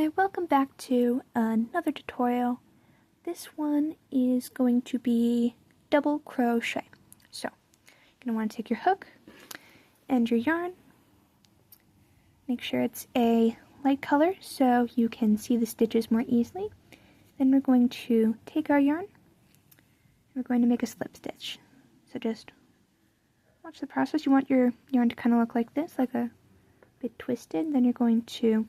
Hi, welcome back to another tutorial. This one is going to be double crochet. So, you're going to want to take your hook and your yarn. Make sure it's a light color so you can see the stitches more easily. Then we're going to take our yarn and we're going to make a slip stitch. So just watch the process. You want your yarn to kind of look like this, like a bit twisted. Then you're going to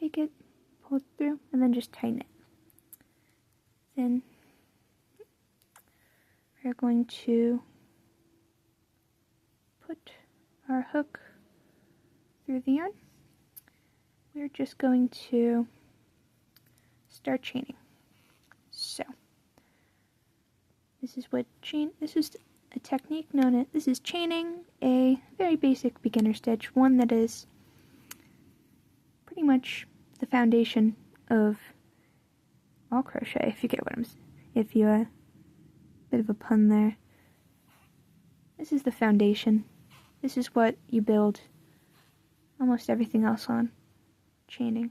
take it, pull it through, and then just tighten it. Then we're going to put our hook through the yarn. We're just going to start chaining. So this is a technique known as, this is chaining, a very basic beginner stitch, one that is pretty much the foundation of all crochet, if you get what I'm saying. If you, bit of a pun there. This is the foundation. This is what you build almost everything else on, chaining.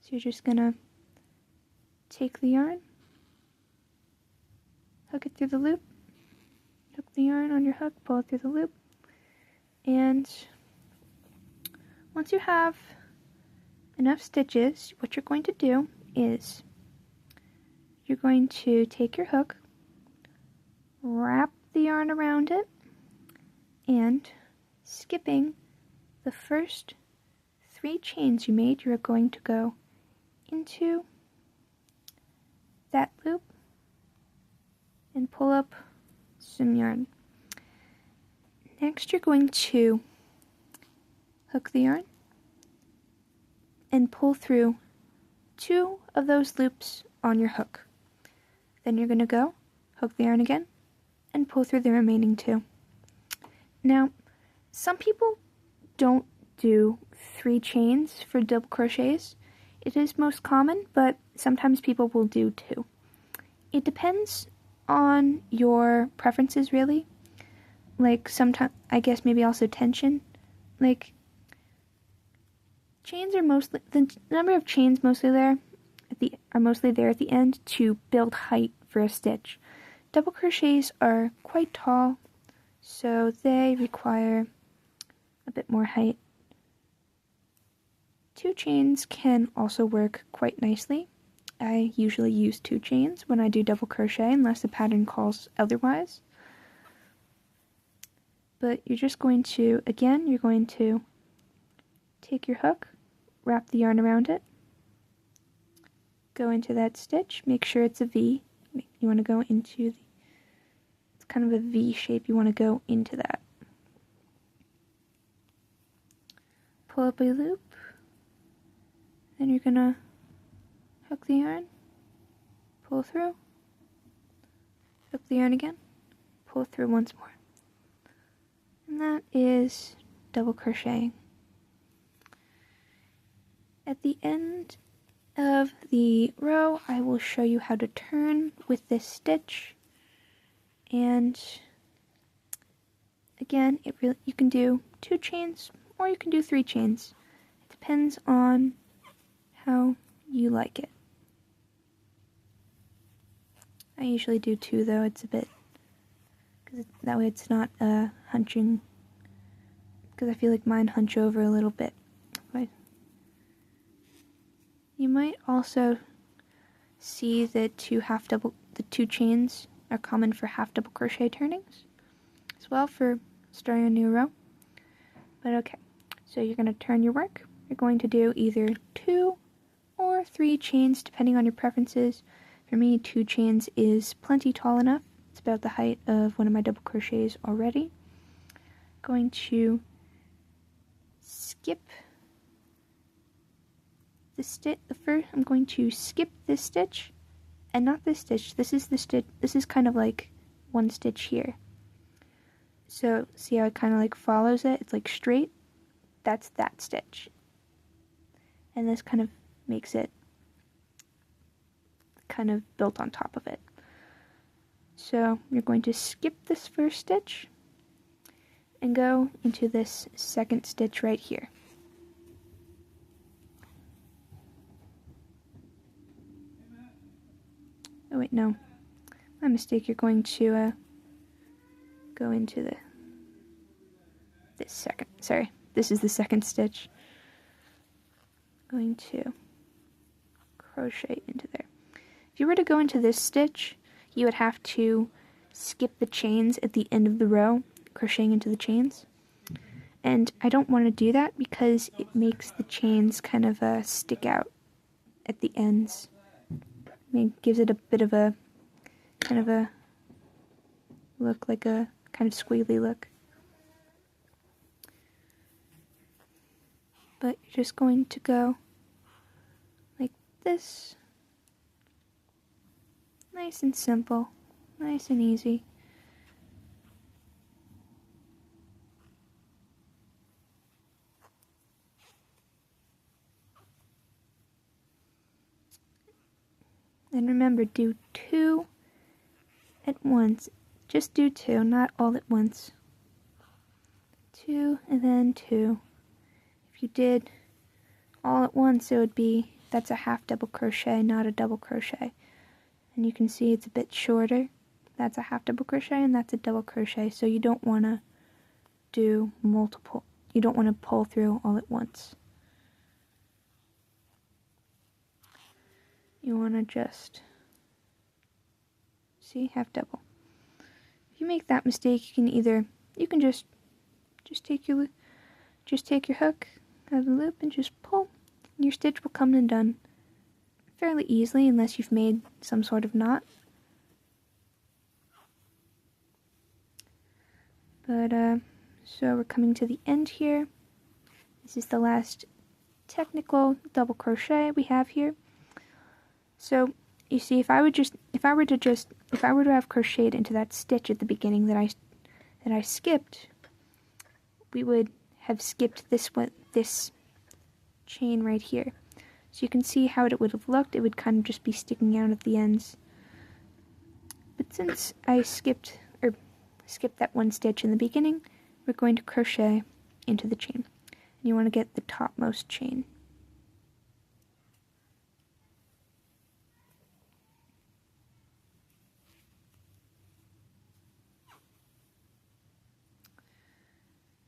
So you're just gonna take the yarn, hook it through the loop, hook the yarn on your hook, pull it through the loop, and once you have enough stitches, what you're going to do is you're going to take your hook, wrap the yarn around it, and skipping the first 3 chains you made, you're going to go into that loop and pull up some yarn. Next, you're going to hook the yarn and pull through 2 of those loops on your hook. Then you're going to go hook the yarn again and pull through the remaining 2. Now, some people don't do 3 chains for double crochets. It is most common, but sometimes people will do 2. It depends on your preferences, really. Like, sometimes, I guess maybe also tension. Like, chains are mostly, the number of chains mostly there are mostly there at the end to build height for a stitch. Double crochets are quite tall, so they require a bit more height. 2 chains can also work quite nicely. I usually use 2 chains when I do double crochet unless the pattern calls otherwise. But you're just going to, again, you're going to take your hook, wrap the yarn around it, go into that stitch, make sure it's a V. You want to go into the, it's kind of a V shape, you want to go into that. Pull up a loop, then you're going to hook the yarn, pull through, hook the yarn again, pull through once more. And that is double crocheting. At the end of the row, I will show you how to turn with this stitch. And again, you can do 2 chains or you can do 3 chains. It depends on how you like it. I usually do 2 though, it's a bit, because that way it's not hunching, because I feel like mine hunch over a little bit. But you might also see that the 2 chains are common for half double crochet turnings as well for starting a new row. But okay, so you're going to turn your work. You're going to do either 2 or 3 chains depending on your preferences. For me, 2 chains is plenty tall enough. It's about the height of one of my double crochets already. Going to skip the stitch. I'm going to skip this stitch, and not this stitch. This is the stitch. This is kind of like one stitch here. So see how it kind of like follows it? It's like straight. That's that stitch, and this kind of makes it kind of built on top of it. So you're going to skip this first stitch and go into this second stitch right here. oh wait, no, my mistake. You're going to go into this is the second stitch. Going to crochet into there. If you were to go into this stitch, you would have to skip the chains at the end of the row, crocheting into the chains. And I don't want to do that because it makes the chains kind of stick out at the ends. It gives it a bit of a kind of a look, like a kind of squiggly look. But you're just going to go like this. Nice and simple, nice and easy. And remember, do 2 at once. Just do 2, not all at once. 2 and then 2. If you did all at once, it would be, that's a half double crochet, not a double crochet. And you can see it's a bit shorter. That's a half double crochet and that's a double crochet. So you don't want to do multiple. You don't want to pull through all at once. You want to just, see, half double. If you make that mistake, you can just take your hook out of the loop and just pull. Your stitch will come undone fairly easily unless you've made some sort of knot. But so we're coming to the end here. This is the last technical double crochet we have here. So you see, if I were to have crocheted into that stitch at the beginning that I skipped, we would have skipped this chain right here. So you can see how it would have looked. It would kind of just be sticking out at the ends. But since I skipped that one stitch in the beginning, we're going to crochet into the chain. And you want to get the topmost chain.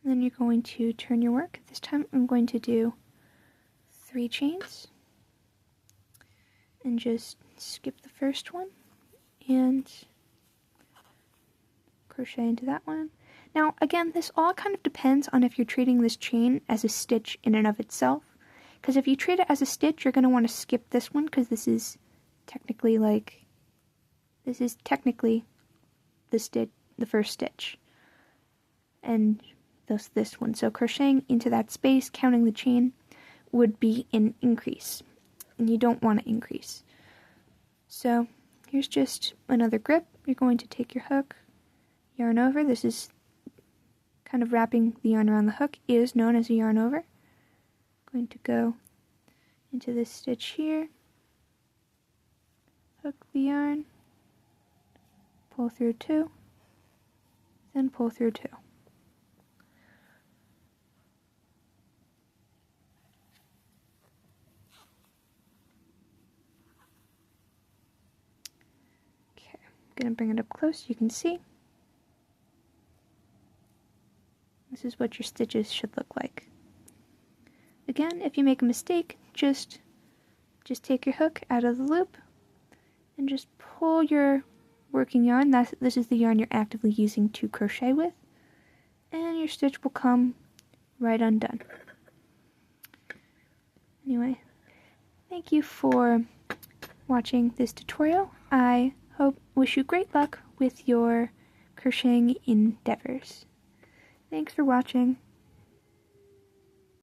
And then you're going to turn your work. This time I'm going to do 3 chains and just skip the first one and crochet into that one. Now again, this all kind of depends on if you're treating this chain as a stitch in and of itself, because if you treat it as a stitch, you're going to want to skip this one because this is technically the first stitch, and thus this one. So crocheting into that space, counting the chain, would be an increase, and you don't want to increase. So here's just another grip. You're going to take your hook, yarn over. This is kind of wrapping the yarn around the hook, is known as a yarn over. Going to go into this stitch here, hook the yarn, pull through 2, then pull through 2. Going to bring it up close so you can see. This is what your stitches should look like. Again, if you make a mistake, just take your hook out of the loop and just pull your working yarn. This is the yarn you're actively using to crochet with, and your stitch will come right undone. Anyway, thank you for watching this tutorial. I wish you great luck with your crocheting endeavors. Thanks for watching.